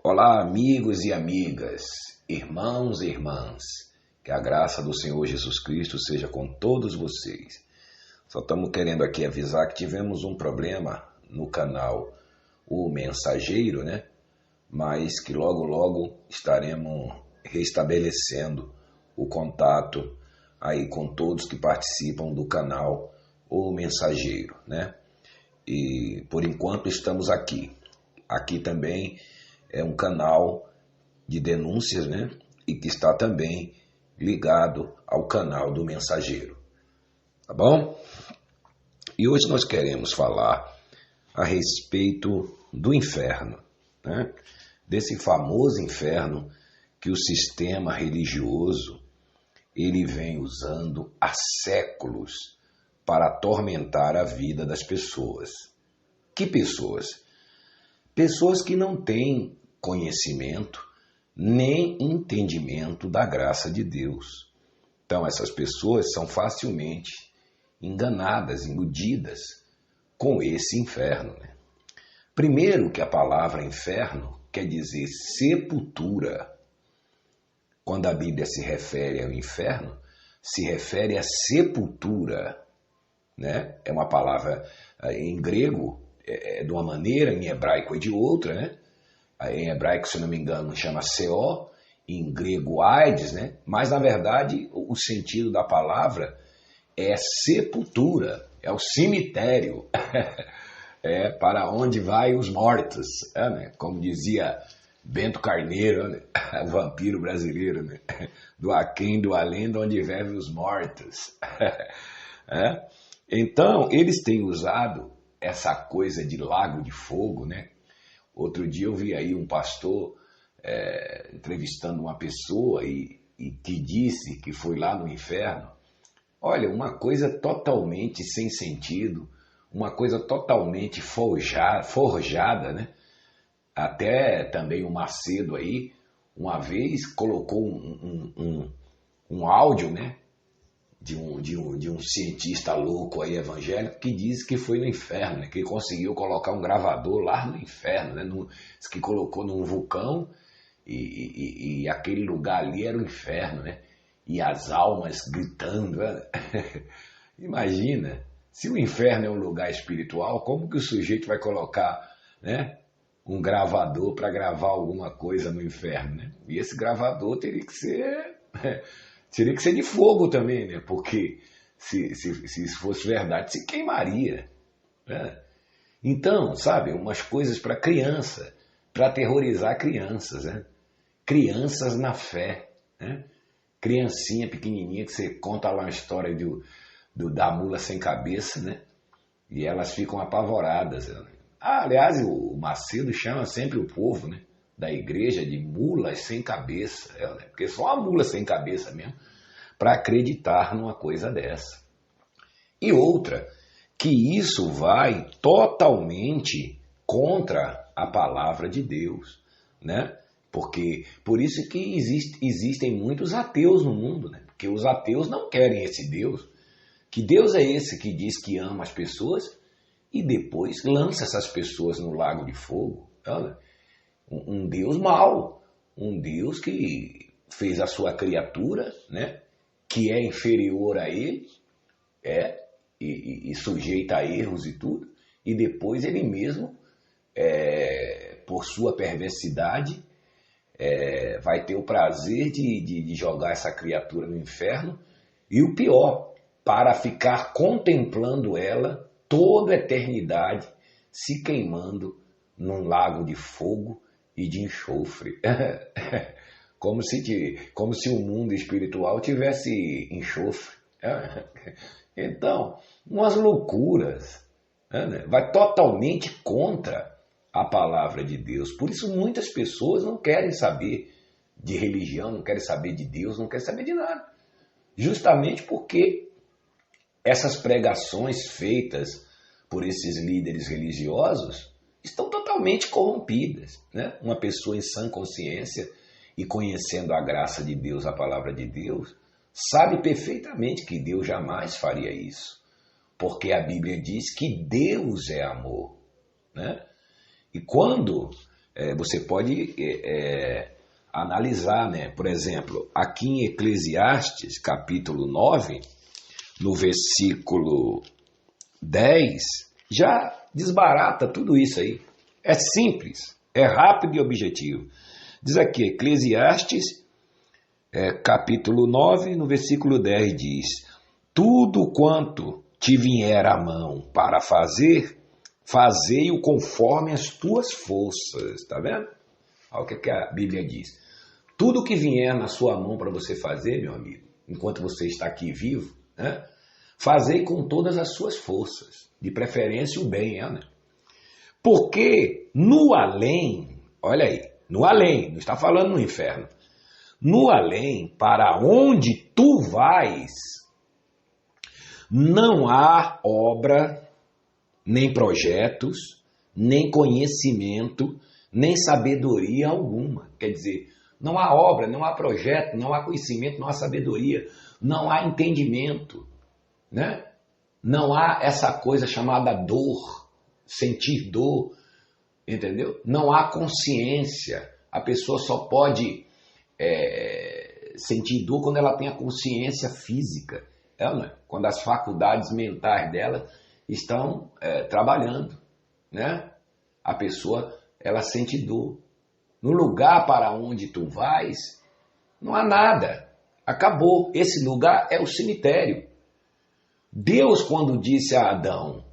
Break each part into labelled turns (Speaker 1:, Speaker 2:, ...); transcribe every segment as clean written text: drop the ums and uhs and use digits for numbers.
Speaker 1: Olá, amigos e amigas, irmãos e irmãs, que a graça do Senhor Jesus Cristo seja com todos vocês. Só estamos querendo aqui avisar que tivemos um problema no canal O Mensageiro, né? Mas que logo estaremos restabelecendo o contato aí com todos que participam do canal O Mensageiro, né? E por enquanto estamos aqui. Aqui também é um canal de denúncias, né? E que está também ligado ao canal do Mensageiro. Tá bom? E hoje nós queremos falar a respeito do inferno, né? Desse famoso inferno que o sistema religioso ele vem usando há séculos para atormentar a vida das pessoas. Que pessoas? Pessoas que não têm conhecimento nem entendimento da graça de Deus. Então essas pessoas são facilmente enganadas, iludidas com esse inferno, né? Primeiro que a palavra inferno quer dizer sepultura. Quando a Bíblia se refere ao inferno, se refere à sepultura, né? É uma palavra em grego de uma maneira, em hebraico é de outra, né? Em hebraico, se não me engano, chama Seó, em grego Aides, né? Mas na verdade o sentido da palavra é sepultura, é o cemitério, é para onde vai os mortos, né? Como dizia Bento Carneiro, né? O vampiro brasileiro, né? Do aquém, do além, de onde vivem os mortos. É? Então, eles têm usado essa coisa de lago de fogo, né? Outro dia eu vi aí um pastor entrevistando uma pessoa e que disse que foi lá no inferno. Olha, uma coisa totalmente sem sentido, uma coisa totalmente forjada, né? Até também o Macedo aí, uma vez colocou um áudio, né? De um cientista louco aí evangélico que diz que foi no inferno, né? Que ele conseguiu colocar um gravador lá no inferno, né? Que colocou num vulcão e aquele lugar ali era o inferno, né? E as almas gritando, né? Imagina, se o inferno é um lugar espiritual, como que o sujeito vai colocar, né, um gravador para gravar alguma coisa no inferno, né? E esse gravador teria que ser de fogo também, né? Porque se isso fosse verdade, se queimaria, né? Então, sabe, umas coisas para criança, para aterrorizar crianças, né? Crianças na fé, né? Criancinha pequenininha que você conta lá uma história da mula sem cabeça, né? E elas ficam apavoradas. Né? Aliás, o Macedo chama sempre o povo, né, da igreja de mulas sem cabeça, né? Porque só uma mula sem cabeça mesmo, para acreditar numa coisa dessa. E outra, que isso vai totalmente contra a palavra de Deus, né? Porque por isso que existem muitos ateus no mundo, né? Porque os ateus não querem esse Deus. Que Deus é esse que diz que ama as pessoas e depois lança essas pessoas no lago de fogo? Olha, um Deus mau, um Deus que fez a sua criatura, né? Que é inferior a ele, e sujeita a erros e tudo, e depois ele mesmo, por sua perversidade, vai ter o prazer de jogar essa criatura no inferno, e o pior, para ficar contemplando ela toda a eternidade se queimando num lago de fogo e de enxofre. Como se o mundo espiritual tivesse enxofre. Então, umas loucuras, né? Vai totalmente contra a palavra de Deus. Por isso muitas pessoas não querem saber de religião, não querem saber de Deus, não querem saber de nada. Justamente porque essas pregações feitas por esses líderes religiosos estão totalmente corrompidas, né? Uma pessoa em sã consciência e conhecendo a graça de Deus, a palavra de Deus, sabe perfeitamente que Deus jamais faria isso. Porque a Bíblia diz que Deus é amor, né? E quando Você pode analisar, né? Por exemplo, aqui em Eclesiastes, capítulo 9, no versículo 10, já desbarata tudo isso aí. É simples, é rápido e objetivo. Diz aqui, Eclesiastes, capítulo 9, no versículo 10, diz: tudo quanto te vier à mão para fazer, fazei-o conforme as tuas forças. Tá vendo? Olha o que a Bíblia diz. Tudo que vier na sua mão para você fazer, meu amigo, enquanto você está aqui vivo, né? Fazei com todas as suas forças, de preferência o bem, né? Porque no além, olha aí, no além, não está falando no inferno, no além, para onde tu vais, não há obra, nem projetos, nem conhecimento, nem sabedoria alguma. Quer dizer, não há obra, não há projeto, não há conhecimento, não há sabedoria, não há entendimento, né? Não há essa coisa chamada dor, sentir dor, entendeu? Não há consciência. A pessoa só pode sentir dor quando ela tem a consciência física, né? Quando as faculdades mentais dela estão trabalhando, né? A pessoa, ela sente dor. No lugar para onde tu vais, não há nada. Acabou. Esse lugar é o cemitério. Deus, quando disse a Adão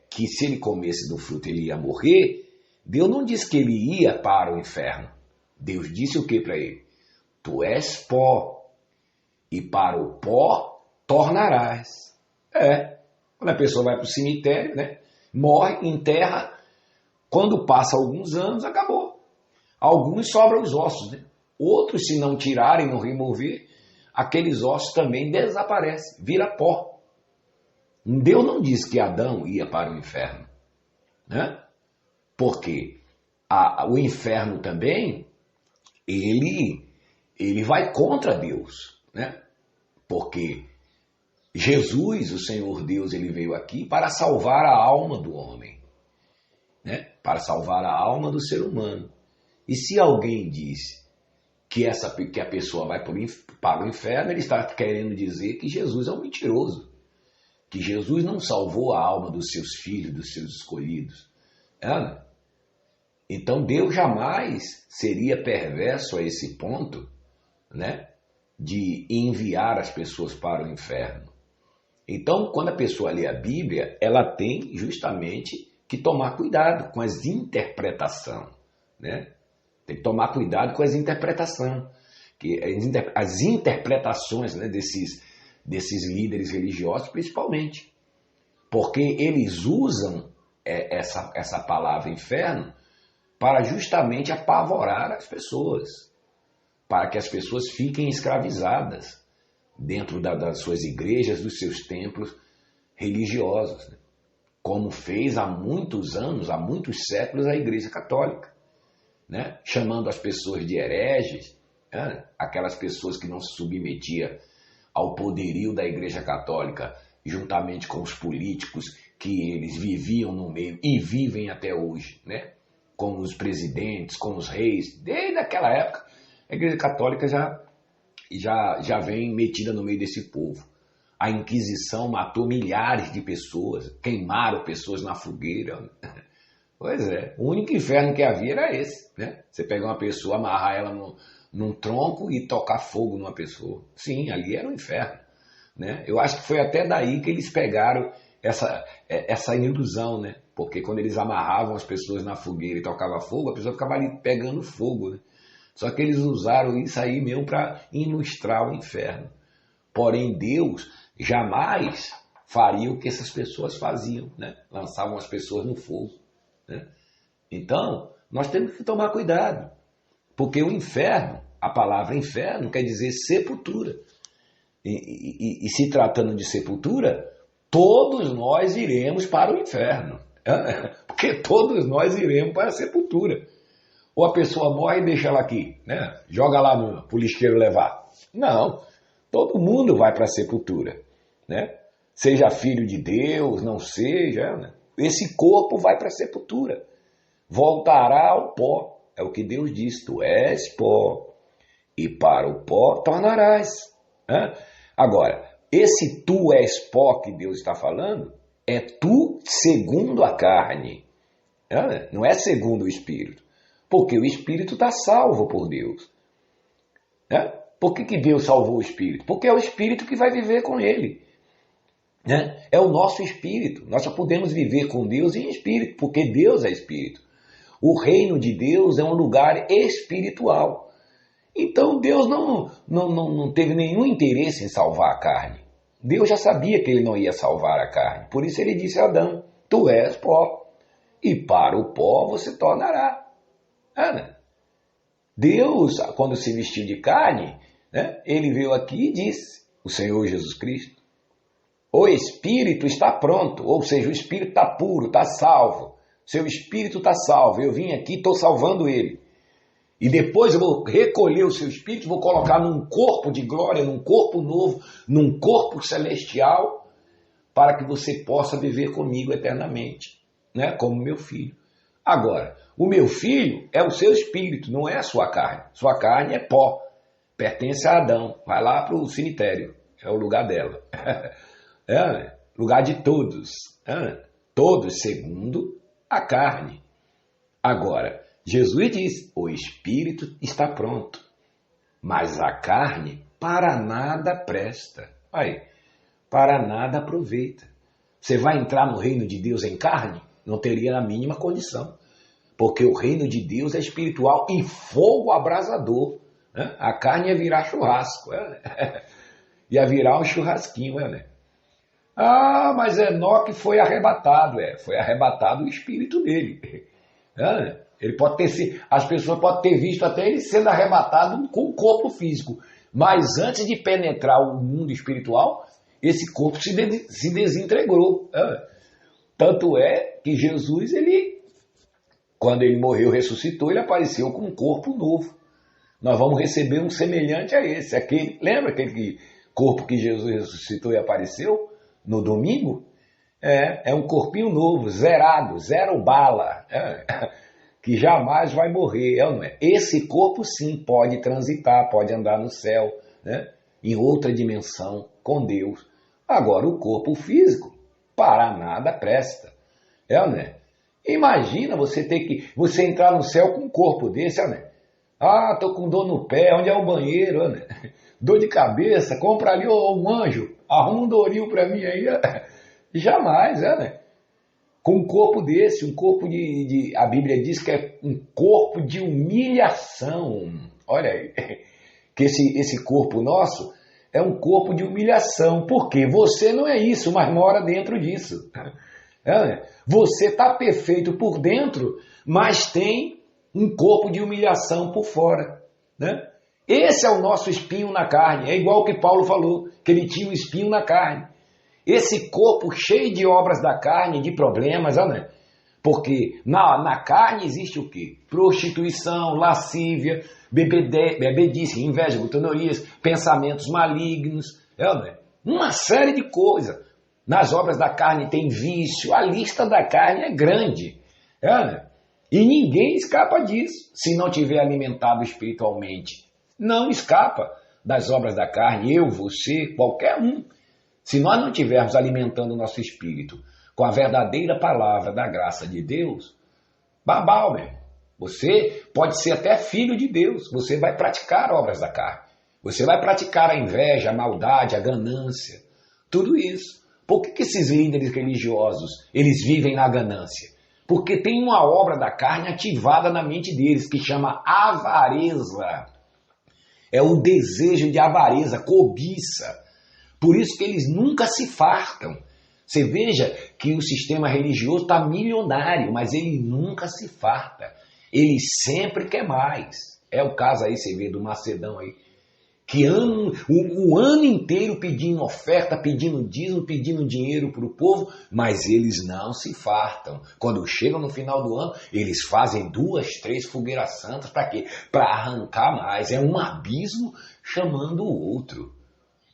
Speaker 1: que se ele comesse do fruto ele ia morrer, Deus não disse que ele ia para o inferno. Deus disse o que para ele? Tu és pó, e para o pó tornarás. Quando a pessoa vai para o cemitério, né, morre, enterra, quando passa alguns anos, acabou. Alguns sobram os ossos, né? Outros, se não tirarem, não remover, aqueles ossos também desaparecem, vira pó. Deus não disse que Adão ia para o inferno, né? Porque o inferno também, ele vai contra Deus, né? Porque Jesus, o Senhor Deus, ele veio aqui para salvar a alma do homem, né? Para salvar a alma do ser humano. E se alguém diz que a pessoa vai para o inferno, ele está querendo dizer que Jesus é um mentiroso, que Jesus não salvou a alma dos seus filhos, dos seus escolhidos. Né? Então Deus jamais seria perverso a esse ponto, né, de enviar as pessoas para o inferno. Então, quando a pessoa lê a Bíblia, ela tem justamente que tomar cuidado com as interpretações, né? Tem que tomar cuidado com as interpretações, as interpretações, né, desses líderes religiosos, principalmente, porque eles usam essa palavra inferno para justamente apavorar as pessoas, para que as pessoas fiquem escravizadas dentro das suas igrejas, dos seus templos religiosos, né? Como fez há muitos anos, há muitos séculos, a Igreja Católica, né? Chamando as pessoas de hereges, né? Aquelas pessoas que não se submetiam ao poderio da Igreja Católica, juntamente com os políticos que eles viviam no meio e vivem até hoje, né? Como os presidentes, como os reis. Desde aquela época, a Igreja Católica já vem metida no meio desse povo. A Inquisição matou milhares de pessoas, queimaram pessoas na fogueira. Pois é, o único inferno que havia era esse, né? Você pegar uma pessoa, amarrar ela num tronco e tocar fogo numa pessoa. Sim, ali era um inferno, né? Eu acho que foi até daí que eles pegaram essa ilusão, né? Porque quando eles amarravam as pessoas na fogueira e tocavam fogo, a pessoa ficava ali pegando fogo, né? Só que eles usaram isso aí mesmo para ilustrar o inferno. Porém, Deus jamais faria o que essas pessoas faziam, né? Lançavam as pessoas no fogo, né? Então, nós temos que tomar cuidado, porque o inferno, a palavra inferno quer dizer sepultura. E se tratando de sepultura, todos nós iremos para o inferno, porque todos nós iremos para a sepultura. Ou a pessoa morre e deixa ela aqui, né? Joga lá para o lixeiro levar. Não, todo mundo vai para a sepultura, né? Seja filho de Deus, não seja, né? Esse corpo vai para a sepultura. voltará ao pó. É o que Deus diz, tu és pó, e para o pó tornarás. Né? Agora, esse tu és pó que Deus está falando, é tu segundo a carne, né? Não é segundo o Espírito, porque o Espírito está salvo por Deus. Né? Por que Deus salvou o Espírito? Porque é o Espírito que vai viver com ele. Né? É o nosso Espírito. Nós só podemos viver com Deus em Espírito, porque Deus é Espírito. O reino de Deus é um lugar espiritual. Então Deus não teve nenhum interesse em salvar a carne. Deus já sabia que ele não ia salvar a carne. Por isso ele disse a Adão, tu és pó, e para o pó você tornará. Né? Deus, quando se vestiu de carne, né, ele veio aqui e disse, o Senhor Jesus Cristo, o Espírito está pronto, ou seja, o Espírito está puro, está salvo. Seu Espírito está salvo, eu vim aqui e estou salvando ele. E depois eu vou recolher o seu Espírito, vou colocar num corpo de glória, num corpo novo, num corpo celestial, para que você possa viver comigo eternamente, né? Como meu filho. Agora, o meu filho é o seu Espírito, não é a sua carne. Sua carne é pó, pertence a Adão, vai lá para o cemitério, é o lugar dela. É lugar de todos, todos segundo a carne. Agora, Jesus diz, o Espírito está pronto, mas a carne para nada presta. Aí, para nada aproveita. Você vai entrar no reino de Deus em carne? Não teria a mínima condição, porque o reino de Deus é espiritual e fogo abrasador. Né? A carne ia virar churrasco, ia virar um churrasquinho, né? Ah, mas Enoque foi arrebatado, foi arrebatado o espírito dele. Ele pode ter, as pessoas podem ter visto até ele sendo arrebatado com o corpo físico, mas antes de penetrar o mundo espiritual, esse corpo se desentregou. Tanto é que Jesus, quando ele morreu, ressuscitou, ele apareceu com um corpo novo. Nós vamos receber um semelhante a esse. Lembra aquele corpo que Jesus ressuscitou e apareceu? No domingo, é um corpinho novo, zerado, zero bala, que jamais vai morrer, não é? Esse corpo sim pode transitar, pode andar no céu, né? Em outra dimensão com Deus. Agora o corpo físico, para nada presta, não é? Imagina você entrar no céu com um corpo desse, não é? Ah, tô com dor no pé, onde é o banheiro, né? Dor de cabeça, compra ali um anjo, arruma um Doril para mim aí. Jamais, né? Com um corpo desse, um corpo a Bíblia diz que é um corpo de humilhação. Olha aí, que esse corpo nosso é um corpo de humilhação. Por quê? Você não é isso, mas mora dentro disso. Você está perfeito por dentro, mas tem um corpo de humilhação por fora, né? Esse é o nosso espinho na carne, é igual o que Paulo falou, que ele tinha um espinho na carne. Esse corpo cheio de obras da carne, de problemas, né? Porque na carne existe o quê? Prostituição, lascívia, bebedice, inveja, glutonorias, pensamentos malignos, né? Uma série de coisas. Nas obras da carne tem vício, a lista da carne é grande, né? E ninguém escapa disso se não tiver alimentado espiritualmente. Não escapa das obras da carne, eu, você, qualquer um. Se nós não estivermos alimentando o nosso espírito com a verdadeira palavra da graça de Deus, babau, meu. Você pode ser até filho de Deus, você vai praticar obras da carne. Você vai praticar a inveja, a maldade, a ganância, tudo isso. Por que esses líderes religiosos, eles vivem na ganância? Porque tem uma obra da carne ativada na mente deles que chama avareza. É o desejo de avareza, cobiça. Por isso que eles nunca se fartam. Você veja que o sistema religioso está milionário, mas ele nunca se farta. Ele sempre quer mais. É o caso aí, você vê, do Macedão aí, que o ano inteiro pedindo oferta, pedindo dízimo, pedindo dinheiro para o povo, mas eles não se fartam. Quando chegam no final do ano, eles fazem 2, 3 fogueiras santas, para quê? Para arrancar mais. É um abismo chamando o outro.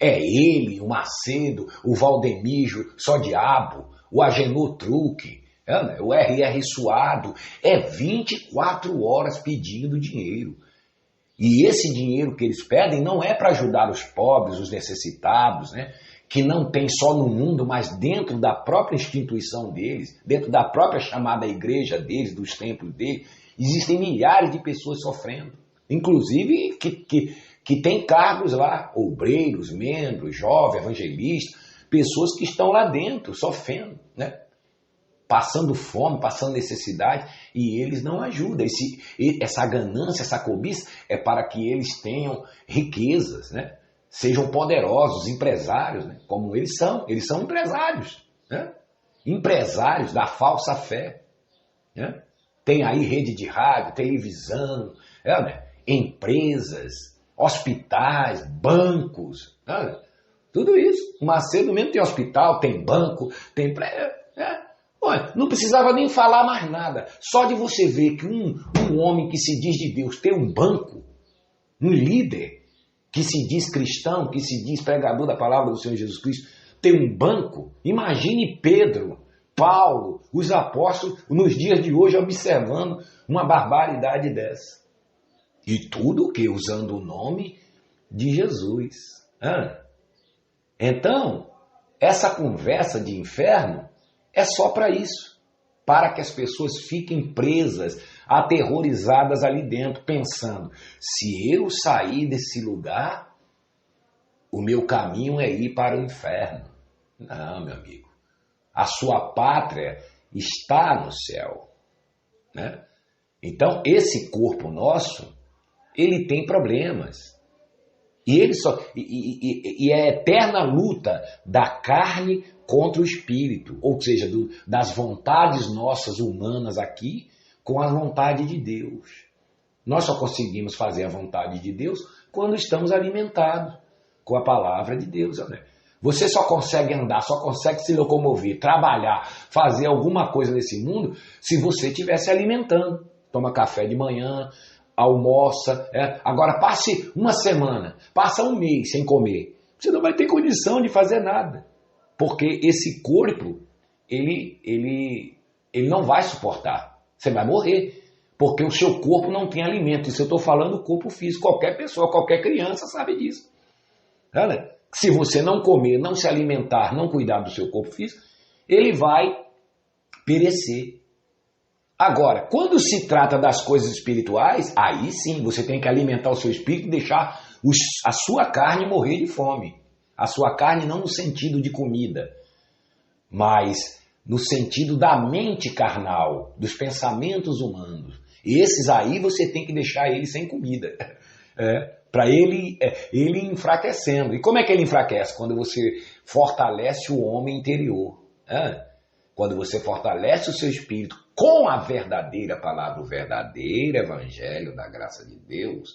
Speaker 1: É ele, o Macedo, o Valdemijo, só diabo, o Agenor Truque, O RR suado é 24 horas pedindo dinheiro. E esse dinheiro que eles pedem não é para ajudar os pobres, os necessitados, né? Que não tem só no mundo, mas dentro da própria instituição deles, dentro da própria chamada igreja deles, dos templos deles, existem milhares de pessoas sofrendo. Inclusive que tem cargos lá, obreiros, membros, jovens, evangelistas, pessoas que estão lá dentro, sofrendo, né? Passando fome, passando necessidade, e eles não ajudam. Essa ganância, essa cobiça é para que eles tenham riquezas, né? Sejam poderosos, empresários, né? Como eles são empresários, né? Empresários da falsa fé, né? Tem aí rede de rádio, televisão, né? Empresas, hospitais, bancos, né? Tudo isso. Macedo mesmo tem hospital, tem banco, tem... Olha, não precisava nem falar mais nada. Só de você ver que um homem que se diz de Deus tem um banco, um líder que se diz cristão, que se diz pregador da palavra do Senhor Jesus Cristo, tem um banco. Imagine Pedro, Paulo, os apóstolos, nos dias de hoje, observando uma barbaridade dessa. E tudo o que? Usando o nome de Jesus. Então, essa conversa de inferno é só para isso, para que as pessoas fiquem presas, aterrorizadas ali dentro, pensando, se eu sair desse lugar, o meu caminho é ir para o inferno. Não, meu amigo, a sua pátria está no céu, né? Então, esse corpo nosso, ele tem problemas. E é a eterna luta da carne contra o espírito, ou seja, das vontades nossas humanas aqui com a vontade de Deus. Nós só conseguimos fazer a vontade de Deus quando estamos alimentados com a palavra de Deus. Né? Você só consegue andar, só consegue se locomover, trabalhar, fazer alguma coisa nesse mundo se você estiver se alimentando. Toma café de manhã, almoça. Agora passe uma semana, passa um mês sem comer. Você não vai ter condição de fazer nada. Porque esse corpo, ele não vai suportar. Você vai morrer. Porque o seu corpo não tem alimento. Isso eu estou falando do corpo físico. Qualquer pessoa, qualquer criança sabe disso. Se você não comer, não se alimentar, não cuidar do seu corpo físico, ele vai perecer. Agora, quando se trata das coisas espirituais, aí sim, você tem que alimentar o seu espírito e deixar a sua carne morrer de fome. A sua carne não no sentido de comida, mas no sentido da mente carnal, dos pensamentos humanos. Esses aí você tem que deixar ele sem comida, para ele enfraquecendo. E como é que ele enfraquece? Quando você fortalece o homem interior. Quando você fortalece o seu espírito com a verdadeira palavra, o verdadeiro evangelho da graça de Deus,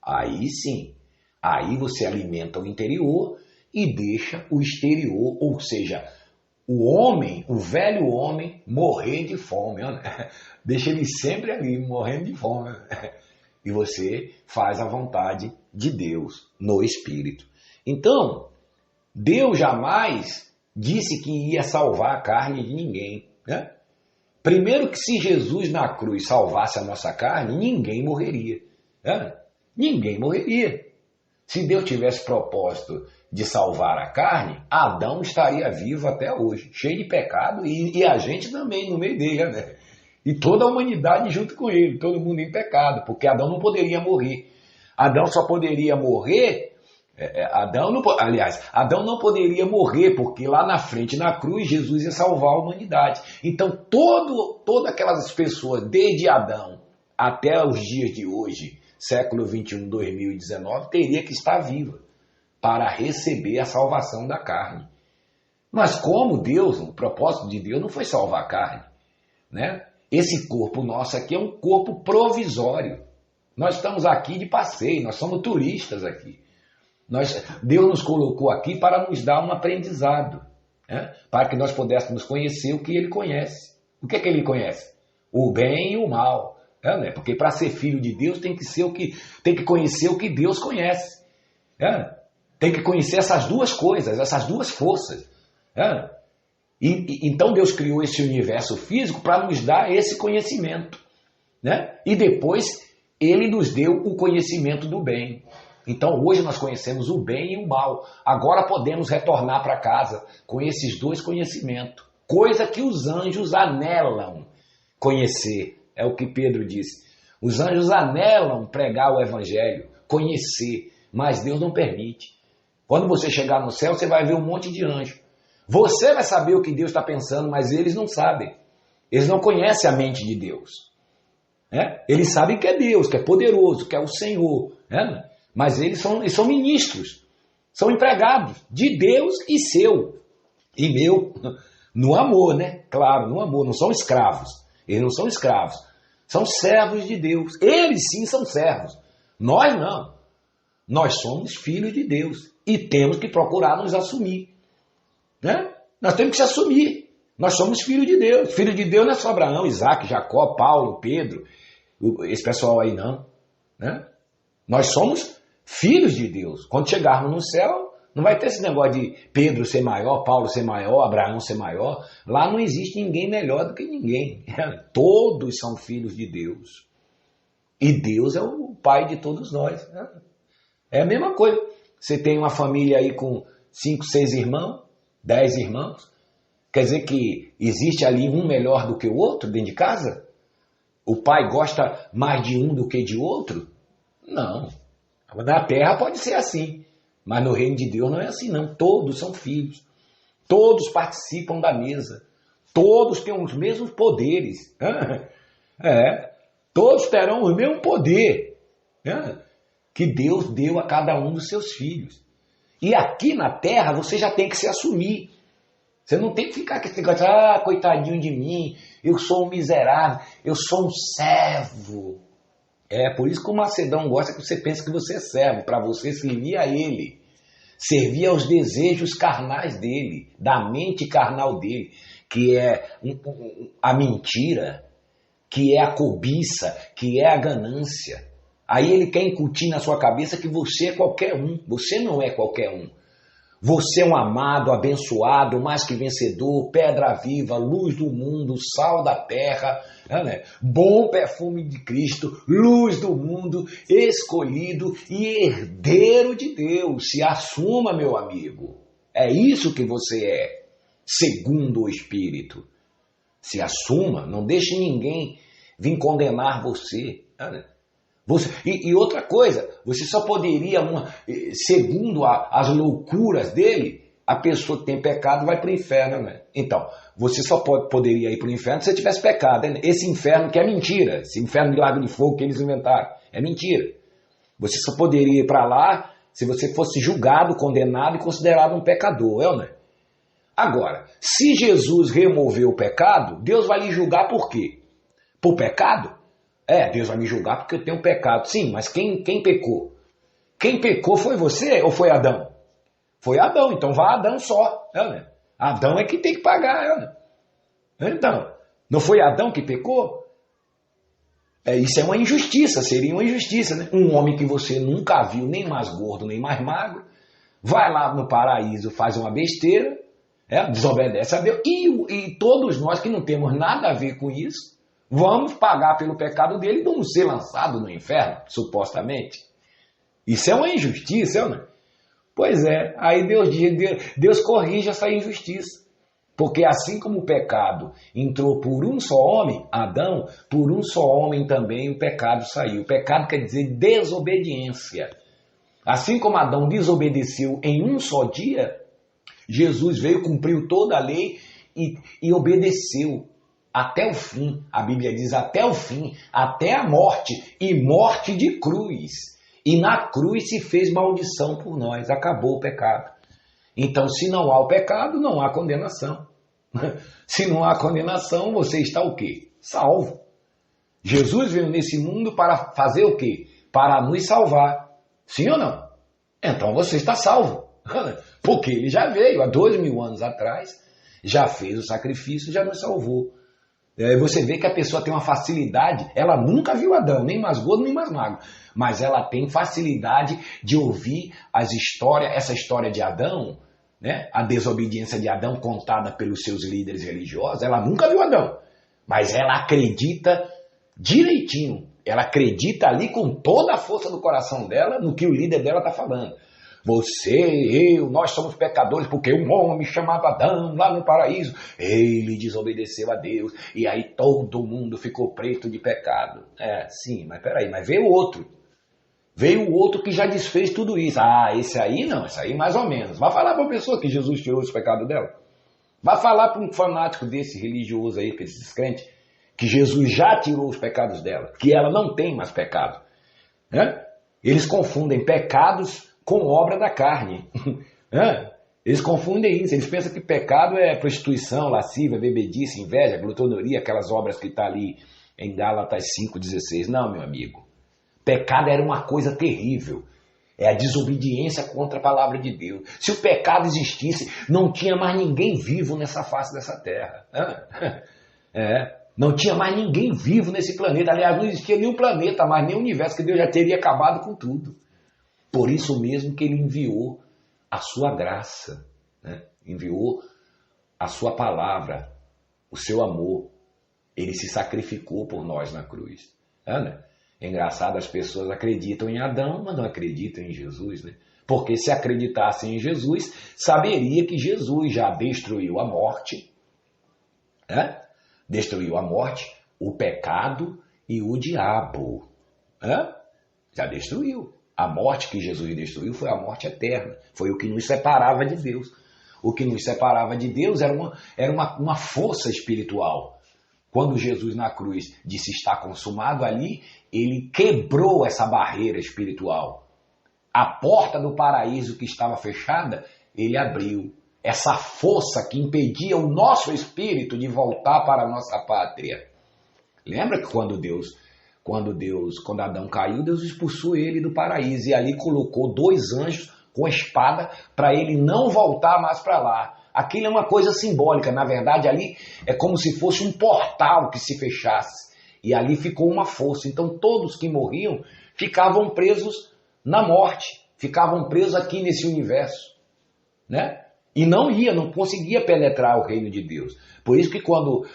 Speaker 1: aí sim, aí você alimenta o interior e deixa o exterior, ou seja, o homem, o velho homem, morrer de fome. Deixa ele sempre ali, morrendo de fome. E você faz a vontade de Deus no Espírito. Então, Deus jamais disse que ia salvar a carne de ninguém. Primeiro que se Jesus na cruz salvasse a nossa carne, ninguém morreria. Ninguém morreria. Se Deus tivesse propósito de salvar a carne, Adão estaria vivo até hoje, cheio de pecado, e a gente também no meio dele, né? E toda a humanidade junto com ele, todo mundo em pecado, porque Adão não poderia morrer. Adão só poderia morrer, Adão não poderia morrer, porque lá na frente, na cruz, Jesus ia salvar a humanidade. Então, todas aquelas pessoas, desde Adão até os dias de hoje, século 21, 2019, teria que estar viva para receber a salvação da carne. Mas como Deus, o propósito de Deus não foi salvar a carne, né? Esse corpo nosso aqui é um corpo provisório. Nós estamos aqui de passeio, nós somos turistas aqui. Deus nos colocou aqui para nos dar um aprendizado, né? Para que nós pudéssemos conhecer o que Ele conhece. O que é que Ele conhece? O bem e o mal. Né? Porque para ser filho de Deus tem que conhecer o que Deus conhece. Tem que conhecer essas duas coisas, essas duas forças. Então Deus criou esse universo físico para nos dar esse conhecimento, né? E depois Ele nos deu o conhecimento do bem. Então hoje nós conhecemos o bem e o mal. Agora podemos retornar para casa com esses dois conhecimentos. Coisa que os anjos anelam conhecer. É o que Pedro disse. Os anjos anelam pregar o evangelho, conhecer, mas Deus não permite. Quando você chegar no céu, você vai ver um monte de anjo. Você vai saber o que Deus está pensando, mas eles não sabem. Eles não conhecem a mente de Deus. Eles sabem que é Deus, que é poderoso, que é o Senhor. Mas eles são ministros, são empregados de Deus e seu, e meu, no amor, né? Claro, no amor, não são escravos. Eles não são escravos, são servos de Deus. Eles sim são servos, nós não. Nós somos filhos de Deus e temos que procurar nos assumir. Nós temos que se assumir. Nós somos filhos de Deus. Filho de Deus não é só Abraão, Isaac, Jacó, Paulo, Pedro, esse pessoal aí não. Nós somos filhos de Deus. Quando chegarmos no céu, não vai ter esse negócio de Pedro ser maior, Paulo ser maior, Abraão ser maior. Lá não existe ninguém melhor do que ninguém. Todos são filhos de Deus. E Deus é o Pai de todos nós. É a mesma coisa. Você tem uma família aí com 5, 6 irmãos, 10 irmãos. Quer dizer que existe ali um melhor do que o outro dentro de casa? O pai gosta mais de um do que de outro? Não. Na terra pode ser assim. Mas no reino de Deus não é assim, não. Todos são filhos. Todos participam da mesa. Todos têm os mesmos poderes. Todos terão o mesmo poder que Deus deu a cada um dos seus filhos. E aqui na terra você já tem que se assumir. Você não tem que ficar com esse negócio, coitadinho de mim, eu sou um miserável, eu sou um servo. Por isso que o Macedão gosta que você pense que você é servo, para você servir a ele. Servir aos desejos carnais dele, da mente carnal dele, que é a mentira, que é a cobiça, que é a ganância. Aí ele quer incutir na sua cabeça que você é qualquer um. Você não é qualquer um. Você é um amado, abençoado, mais que vencedor, pedra viva, luz do mundo, sal da terra, bom perfume de Cristo, luz do mundo, escolhido e herdeiro de Deus. Se assuma, meu amigo. É isso que você é, segundo o Espírito. Se assuma, não deixe ninguém vir condenar você. E outra coisa, você só poderia, segundo as loucuras dele, a pessoa que tem pecado vai para o inferno. Então, você só poderia ir para o inferno se você tivesse pecado. Esse inferno que é mentira, esse inferno de lago de fogo que eles inventaram, é mentira. Você só poderia ir para lá se você fosse julgado, condenado e considerado um pecador. Agora, se Jesus removeu o pecado, Deus vai lhe julgar por quê? Por pecado? Deus vai me julgar porque eu tenho pecado. Sim, mas quem pecou? Quem pecou foi você ou foi Adão? Foi Adão, então vá Adão só. Adão é que tem que pagar. Então, não foi Adão que pecou? Isso é uma injustiça, seria uma injustiça. Um homem que você nunca viu, nem mais gordo, nem mais magro, vai lá no paraíso, faz uma besteira, desobedece a Deus. E todos nós que não temos nada a ver com isso, vamos pagar pelo pecado dele e vamos ser lançados no inferno, supostamente. Isso é uma injustiça, Pois é, aí Deus corrige essa injustiça. Porque assim como o pecado entrou por um só homem, Adão, por um só homem também o pecado saiu. O pecado quer dizer desobediência. Assim como Adão desobedeceu em um só dia, Jesus veio, cumpriu toda a lei e obedeceu. Até o fim, a Bíblia diz até o fim, até a morte, e morte de cruz. E na cruz se fez maldição por nós, acabou o pecado. Então, se não há o pecado, não há condenação. Se não há condenação, você está o quê? Salvo. Jesus veio nesse mundo para fazer o quê? Para nos salvar. Sim ou não? Então você está salvo. Porque ele já veio há 2000 anos atrás, já fez o sacrifício, já nos salvou. Você vê que a pessoa tem uma facilidade, ela nunca viu Adão, nem mais gordo, nem mais magro, mas ela tem facilidade de ouvir essa história de Adão, né? A desobediência de Adão contada pelos seus líderes religiosos, ela nunca viu Adão, mas ela acredita direitinho, ela acredita ali com toda a força do coração dela no que o líder dela está falando. Você, eu, nós somos pecadores porque um homem chamado Adão, lá no paraíso, ele desobedeceu a Deus e aí todo mundo ficou preto de pecado. Sim, mas peraí, mas veio outro. Veio o outro que já desfez tudo isso. Esse aí não, esse aí mais ou menos. Vai falar para uma pessoa que Jesus tirou os pecados dela. Vai falar para um fanático desse religioso aí, esse descrente, que Jesus já tirou os pecados dela, que ela não tem mais pecado. Né? Eles confundem pecados com obra da carne. Eles confundem isso, eles pensam que pecado é prostituição, lascívia, bebedice, inveja, glutonaria, aquelas obras que está ali em Gálatas 5,16. Não, meu amigo. Pecado era uma coisa terrível. É a desobediência contra a palavra de Deus. Se o pecado existisse, não tinha mais ninguém vivo nessa face dessa terra. Não tinha mais ninguém vivo nesse planeta. Aliás, não existia nenhum planeta, mais nem universo, que Deus já teria acabado com tudo. Por isso mesmo que ele enviou a sua graça, né? Enviou a sua palavra, o seu amor. Ele se sacrificou por nós na cruz. É engraçado, as pessoas acreditam em Adão, mas não acreditam em Jesus, né? Porque se acreditassem em Jesus, saberia que Jesus já destruiu a morte, né? Destruiu a morte, o pecado e o diabo. Já destruiu. A morte que Jesus destruiu foi a morte eterna. Foi o que nos separava de Deus. O que nos separava de Deus era uma força espiritual. Quando Jesus na cruz disse está consumado ali, ele quebrou essa barreira espiritual. A porta do paraíso que estava fechada, ele abriu. Essa força que impedia o nosso espírito de voltar para a nossa pátria. Lembra que quando Adão caiu, Deus expulsou ele do paraíso e ali colocou 2 anjos com a espada para ele não voltar mais para lá. Aquilo é uma coisa simbólica, na verdade ali é como se fosse um portal que se fechasse e ali ficou uma força. Então todos que morriam ficavam presos na morte, ficavam presos aqui nesse universo, né? E não conseguia penetrar o reino de Deus. Por isso que quando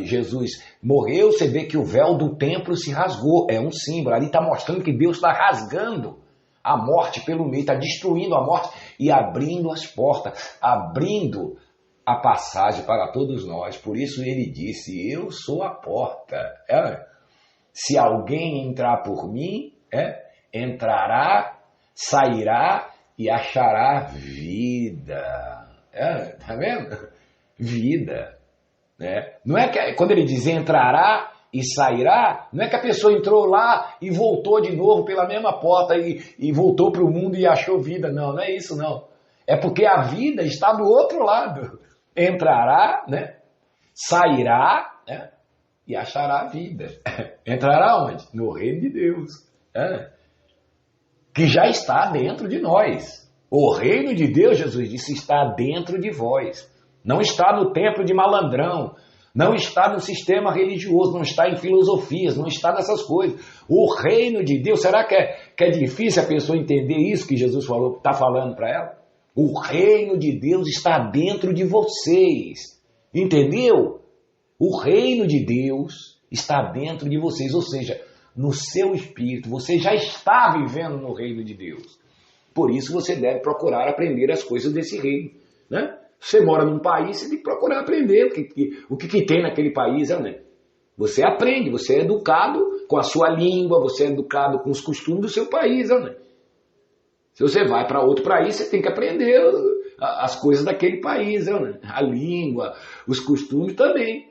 Speaker 1: Jesus morreu, você vê que o véu do templo se rasgou. É um símbolo. Ali está mostrando que Deus está rasgando a morte pelo meio, está destruindo a morte e abrindo as portas, abrindo a passagem para todos nós. Por isso ele disse, eu sou a porta. Se alguém entrar por mim, entrará, sairá e achará vida. Tá vendo? Vida. Né? Não é que quando ele diz entrará e sairá, não é que a pessoa entrou lá e voltou de novo pela mesma porta e voltou para o mundo e achou vida. Não é isso não. É porque a vida está do outro lado. Entrará, né? Sairá, né? E achará vida. Entrará onde? No reino de Deus. Que já está dentro de nós. O reino de Deus, Jesus disse, está dentro de vós. Não está no templo de malandrão. Não está no sistema religioso. Não está em filosofias. Não está nessas coisas. O reino de Deus. Será que é difícil a pessoa entender isso que Jesus está falando para ela? O reino de Deus está dentro de vocês. Entendeu? O reino de Deus está dentro de vocês. Ou seja, no seu espírito. Você já está vivendo no reino de Deus. Por isso você deve procurar aprender as coisas desse reino. Né? Você mora num país, você tem que procurar aprender o que tem naquele país. Né? Você aprende, você é educado com a sua língua, você é educado com os costumes do seu país. Né? Se você vai para outro país, você tem que aprender as coisas daquele país. Né? A língua, os costumes também.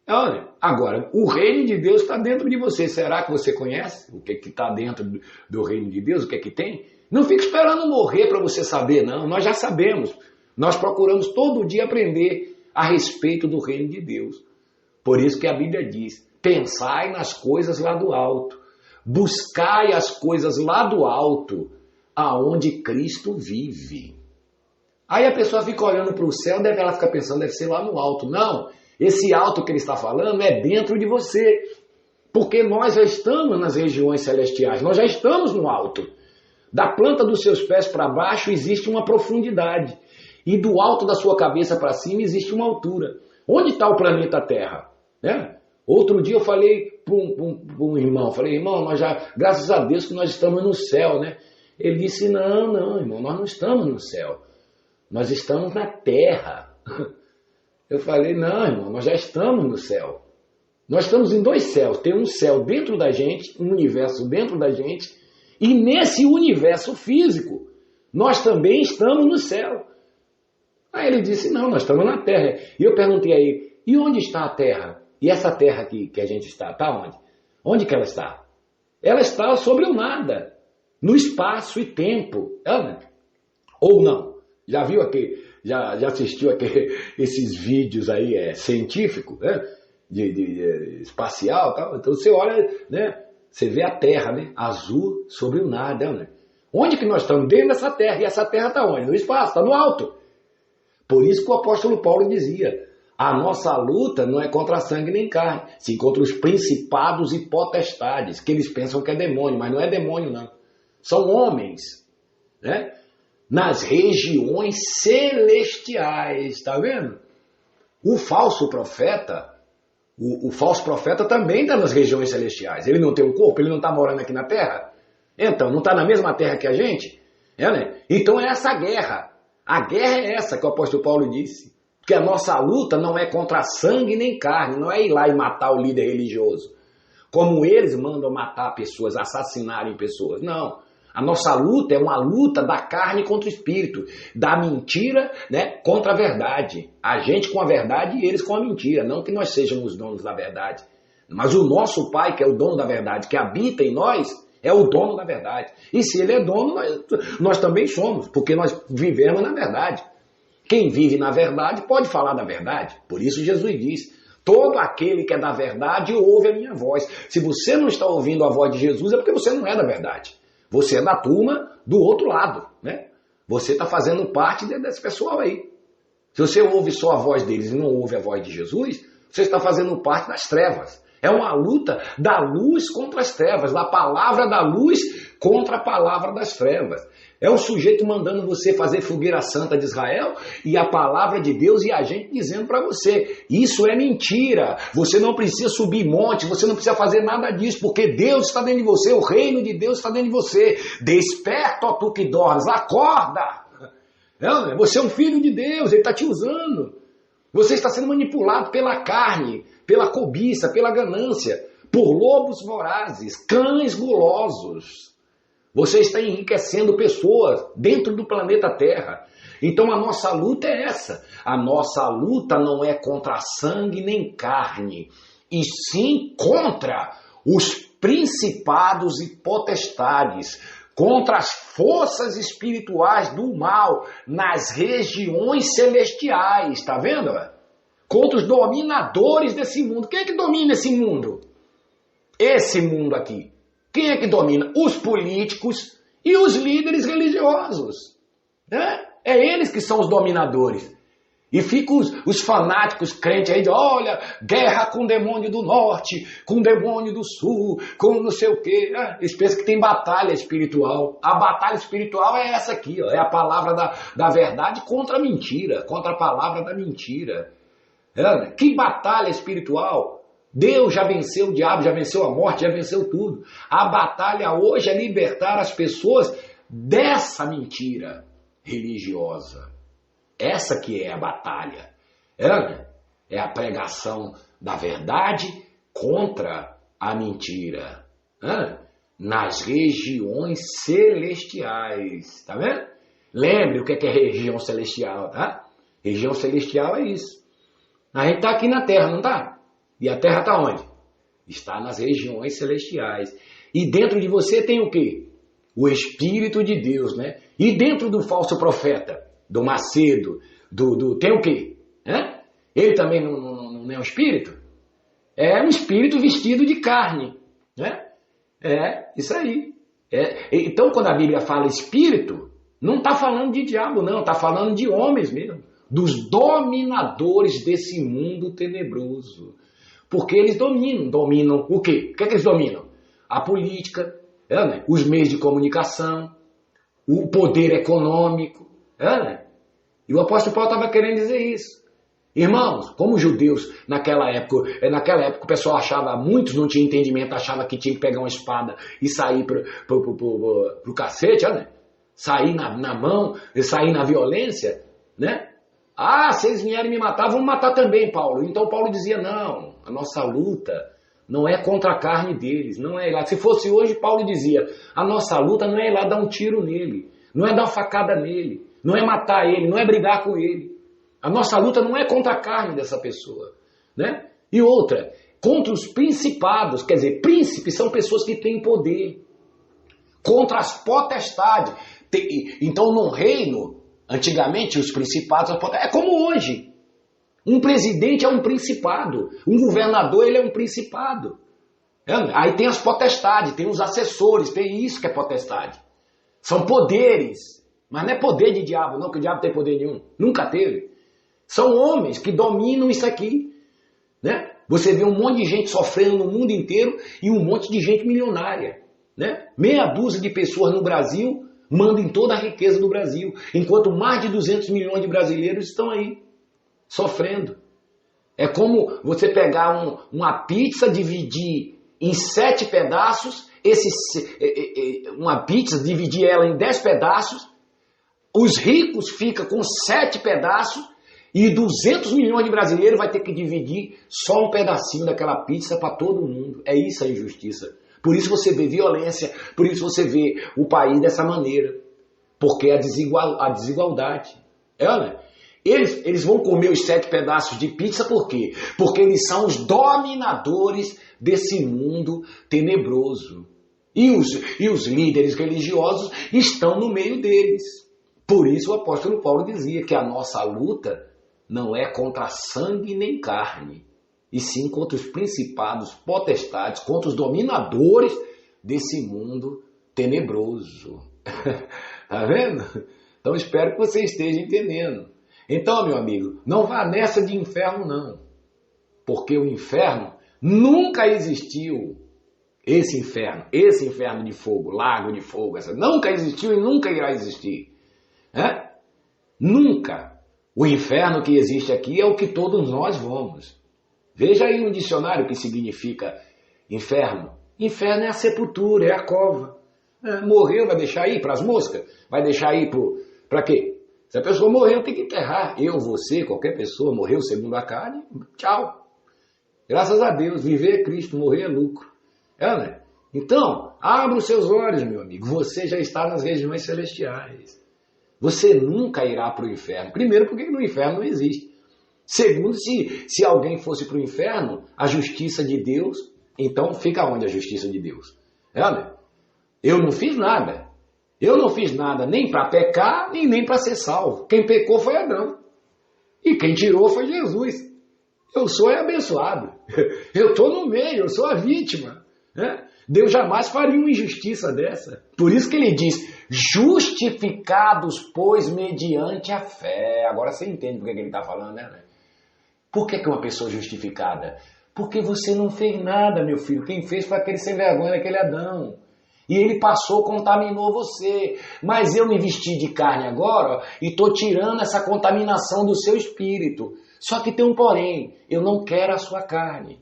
Speaker 1: Olha, agora, o reino de Deus está dentro de você. Será que você conhece o que está dentro do reino de Deus? O que é que tem? Não fique esperando morrer para você saber, não. Nós já sabemos. Nós procuramos todo dia aprender a respeito do reino de Deus. Por isso que a Bíblia diz, pensai nas coisas lá do alto. Buscai as coisas lá do alto, aonde Cristo vive. Aí a pessoa fica olhando para o céu, ela fica pensando, deve ser lá no alto. Não, esse alto que ele está falando é dentro de você. Porque nós já estamos nas regiões celestiais, nós já estamos no alto. Da planta dos seus pés para baixo existe uma profundidade.
Speaker 2: E do alto da sua cabeça para cima existe uma altura. Onde está o planeta Terra? Né? Outro dia eu falei para um irmão, falei, irmão, nós já, graças a Deus que nós estamos no céu, né? Ele disse, não, irmão, nós não estamos no céu. Nós estamos na Terra. Eu falei, não, irmão, nós já estamos no céu. Nós estamos em dois céus. Tem um céu dentro da gente, um universo dentro da gente, e nesse universo físico, nós também estamos no céu. Aí ele disse, não, nós estamos na Terra. E eu perguntei a ele, e onde está a Terra? E essa Terra aqui que a gente está onde? Onde que ela está? Ela está sobre o nada, no espaço e tempo. Ou não? Já viu aqui, já assistiu esses vídeos aí científicos, né? de espacial e tal? Então você olha, né? Você vê a Terra, né? Azul sobre o nada. Né? Onde que nós estamos? Dentro dessa Terra. E essa Terra está onde? No espaço, está no alto. Por isso que o apóstolo Paulo dizia, a nossa luta não é contra sangue nem carne, sim contra os principados e potestades, que eles pensam que é demônio, mas não é demônio não. São homens, né? Nas regiões celestiais, está vendo? O falso profeta, o falso profeta também está nas regiões celestiais. Ele não tem um corpo, ele não está morando aqui na terra? Então, não está na mesma terra que a gente? Né? Então é essa guerra. A guerra é essa que o apóstolo Paulo disse. Que a nossa luta não é contra sangue nem carne, não é ir lá e matar o líder religioso. Como eles mandam matar pessoas, assassinarem pessoas. Não. A nossa luta é uma luta da carne contra o espírito, da mentira, né, contra a verdade. A gente com a verdade e eles com a mentira. Não que nós sejamos os donos da verdade. Mas o nosso Pai, que é o dono da verdade, que habita em nós, é o dono da verdade. E se ele é dono, nós também somos, porque nós vivemos na verdade. Quem vive na verdade pode falar da verdade. Por isso Jesus diz, todo aquele que é da verdade ouve a minha voz. Se você não está ouvindo a voz de Jesus, é porque você não é da verdade. Você é da turma do outro lado, né? Você está fazendo parte desse pessoal aí. Se você ouve só a voz deles e não ouve a voz de Jesus, você está fazendo parte das trevas. É uma luta da luz contra as trevas, da palavra da luz contra a palavra das trevas. É o sujeito mandando você fazer fogueira santa de Israel e a palavra de Deus e a gente dizendo para você, isso é mentira, você não precisa subir monte, você não precisa fazer nada disso, porque Deus está dentro de você, o reino de Deus está dentro de você. Desperta, ó tu que dormes, acorda! Você é um filho de Deus, ele está te usando. Você está sendo manipulado pela carne, pela cobiça, pela ganância, por lobos vorazes, cães gulosos. Você está enriquecendo pessoas dentro do planeta Terra. Então a nossa luta é essa. A nossa luta não é contra sangue nem carne, e sim contra os principados e potestades, contra as forças espirituais do mal nas regiões celestiais. Está vendo? Contra os dominadores desse mundo. Quem é que domina esse mundo? Esse mundo aqui. Quem é que domina? Os políticos e os líderes religiosos. Né? É eles que são os dominadores. E ficam os fanáticos crentes aí de, olha, guerra com o demônio do norte, com o demônio do sul, com não sei o quê. Eles pensam que tem batalha espiritual. A batalha espiritual é essa aqui, ó, é a palavra da verdade contra a mentira, contra a palavra da mentira. Que batalha espiritual? Deus já venceu o diabo, já venceu a morte, já venceu tudo. A batalha hoje é libertar as pessoas dessa mentira religiosa. Essa que é a batalha. É a pregação da verdade contra a mentira. Nas regiões celestiais. Tá vendo? Lembre o que é região celestial, tá? Região celestial é isso. A gente está aqui na Terra, não está? E a Terra está onde? Está nas regiões celestiais. E dentro de você tem o quê? O Espírito de Deus, né? E dentro do falso profeta, do Macedo, tem o quê? Ele também não é um espírito? É um espírito vestido de carne, né? É, isso aí. Então, quando a Bíblia fala espírito, não está falando de diabo, não. Está falando de homens mesmo. Dos dominadores desse mundo tenebroso. Porque eles dominam o quê? O que é que eles dominam? A política, os meios de comunicação, o poder econômico, E o apóstolo Paulo estava querendo dizer isso. Irmãos, como judeus, naquela época o pessoal achava, muitos não tinham entendimento, achava que tinha que pegar uma espada e sair pro cacete, né? Sair na mão, sair na violência, né? Ah, se eles vierem me matar, vão matar também, Paulo. Então Paulo dizia, não, a nossa luta não é contra a carne deles, não é ir lá. Se fosse hoje, Paulo dizia, a nossa luta não é ir lá dar um tiro nele, não é dar uma facada nele, não é matar ele, não é brigar com ele. A nossa luta não é contra a carne dessa pessoa, né? E outra, contra os principados, quer dizer, príncipes são pessoas que têm poder. Contra as potestades. Então, no reino, antigamente, os principados, é como hoje. Um presidente é um principado. Um governador, ele é um principado. Aí tem as potestades, tem os assessores, tem isso que é potestade. São poderes. Mas não é poder de diabo, não, que o diabo tem poder nenhum. Nunca teve. São homens que dominam isso aqui, né? Você vê um monte de gente sofrendo no mundo inteiro e um monte de gente milionária, né? Meia dúzia de pessoas no Brasil mandam em toda a riqueza do Brasil, enquanto mais de 200 milhões de brasileiros estão aí, sofrendo. É como você pegar uma pizza, dividir em 7 pedaços, uma pizza, dividir ela em 10 pedaços, os ricos ficam com 7 pedaços, e 200 milhões de brasileiros vai ter que dividir só um pedacinho daquela pizza para todo mundo. É isso a injustiça. Por isso você vê violência, por isso você vê o país dessa maneira. Porque a desigualdade. Olha, eles vão comer os 7 pedaços de pizza por quê? Porque eles são os dominadores desse mundo tenebroso. E os líderes religiosos estão no meio deles. Por isso o apóstolo Paulo dizia que a nossa luta não é contra sangue nem carne, e sim contra os principados, potestades, contra os dominadores desse mundo tenebroso. Tá vendo? Então espero que você esteja entendendo. Então, meu amigo, não vá nessa de inferno não, porque o inferno nunca existiu. Esse inferno de fogo, lago de fogo, nunca existiu e nunca irá existir. Nunca. O inferno que existe aqui é o que todos nós vamos. Veja aí no dicionário o que significa inferno. Inferno é a sepultura, é a cova. Morreu, vai deixar aí para as moscas? Vai deixar aí para quê? Se a pessoa morreu, tem que enterrar. Eu, você, qualquer pessoa morreu segundo a carne, tchau. Graças a Deus, viver é Cristo, morrer é lucro. Né? Então, abra os seus olhos, meu amigo. Você já está nas regiões celestiais. Você nunca irá para o inferno. Primeiro, porque no inferno não existe. Segundo, se alguém fosse para o inferno, a justiça de Deus, então fica onde a justiça de Deus? Né? Eu não fiz nada. Eu não fiz nada nem para pecar, nem para ser salvo. Quem pecou foi Adão. E quem tirou foi Jesus. Eu sou abençoado. Eu estou no meio, eu sou a vítima. Né? Deus jamais faria uma injustiça dessa. Por isso que ele diz, justificados, pois, mediante a fé. Agora você entende por que ele está falando, né? Por que uma pessoa justificada? Porque você não fez nada, meu filho. Quem fez foi aquele sem vergonha, aquele Adão. E ele passou, contaminou você. Mas eu me vesti de carne agora, ó, e estou tirando essa contaminação do seu espírito. Só que tem um porém, eu não quero a sua carne.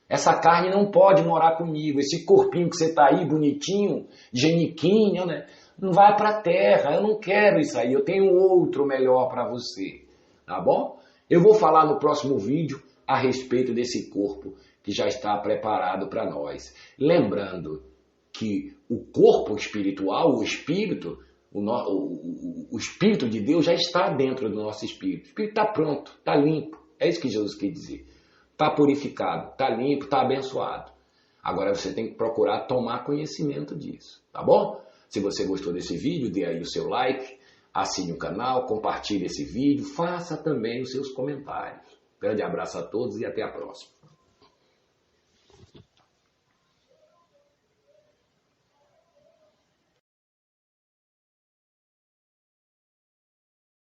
Speaker 2: Essa carne não pode morar comigo. Esse corpinho que você está aí, bonitinho, geniquinho, né? Não vai para a terra. Eu não quero isso aí. Eu tenho outro melhor para você. Tá bom? Eu vou falar no próximo vídeo a respeito desse corpo que já está preparado para nós. Lembrando que o corpo espiritual, o espírito, o Espírito de Deus já está dentro do nosso espírito. O espírito está pronto, está limpo. É isso que Jesus quer dizer. Está purificado, está limpo, está abençoado. Agora você tem que procurar tomar conhecimento disso, tá bom? Se você gostou desse vídeo, dê aí o seu like, assine o canal, compartilhe esse vídeo, faça também os seus comentários. Grande abraço a todos e até a próxima.